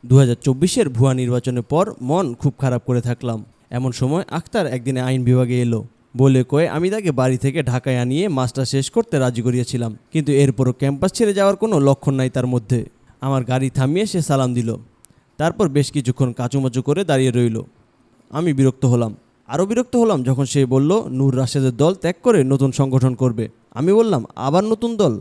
2024-এর ভুয়া নির্বাচনের পর মন খুব খারাপ করে থাকলাম। এমন সময় আক্তার একদিনে আইন বিভাগে এলো। বলে কয়ে আমি তাকে বাড়ি থেকে ঢাকায় আনিয়ে মাস্টার শেষ করতে রাজি করিয়েছিলাম, কিন্তু এরপরও ক্যাম্পাস ছেড়ে যাওয়ার কোনো লক্ষণ নাই তার মধ্যে। আমার গাড়ি থামিয়ে সে সালাম দিল, তারপর বেশ কিছুক্ষণ কাচুমাচু করে দাঁড়িয়ে রইল। আমি বিরক্ত হলাম, আরও বিরক্ত হলাম যখন সে বলল নূর রাশেদের দল ত্যাগ করে নতুন সংগঠন করবে। আমি বললাম, আবার নতুন দল?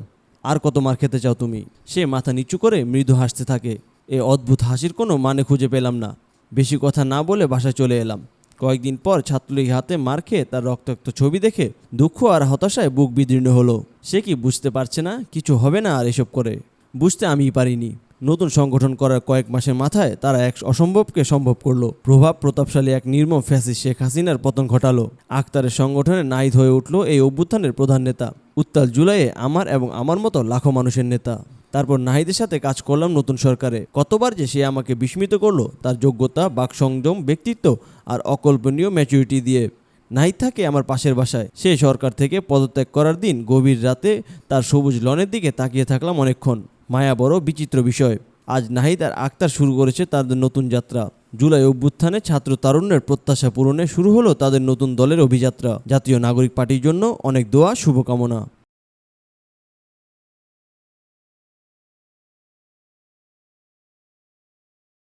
আর কত মার খেতে চাও তুমি? সে মাথা নিচু করে মৃদু হাসতে থাকে। এ অদ্ভুত হাসির কোনো মানে খুঁজে পেলাম না। বেশি কথা না বলে বাসায় চলে এলাম। কয়েকদিন পর ছাত্রলীগ হাতে মার খেয়ে তার রক্তাক্ত ছবি দেখে দুঃখ আর হতাশায় বুক বিদীর্ণ হলো। সে কি বুঝতে পারছে না কিছু হবে না আর এসব করে? বুঝতে আমিই পারিনি। নতুন সংগঠন করার কয়েক মাসের মাথায় তারা এক অসম্ভবকে সম্ভব করলো। প্রভাব প্রতাপশালী এক নির্মম ফ্যাসিস্ট শেখ হাসিনার পতন ঘটালো। আক্তারের সংগঠনে নাহিদ হয়ে উঠল এই অভ্যুত্থানের প্রধান নেতা, উত্তাল জুলাইয়ে আমার এবং আমার মতো লাখো মানুষের নেতা। তারপর নাহিদের সাথে কাজ করলাম নতুন সরকারে। কতবার যে সে আমাকে বিস্মিত করলো তার যোগ্যতা, বাকসংযম, ব্যক্তিত্ব আর অকল্পনীয় ম্যাচুরিটি দিয়ে। নাহিদ থাকে আমার পাশের বাসায়। সে সরকার থেকে পদত্যাগ করার দিন গভীর রাতে তার সবুজ লনের দিকে তাকিয়ে থাকলাম অনেকক্ষণ। মায়া বড় বিচিত্র বিষয়। আজ নাহিদ আর আক্তার শুরু করেছে তাদের নতুন যাত্রা। জুলাই অভ্যুত্থানে ছাত্র তারুণ্যের প্রত্যাশা পূরণে শুরু হলো তাদের নতুন দলের অভিযাত্রা। জাতীয় নাগরিক পার্টির জন্য অনেক দোয়া, শুভকামনা।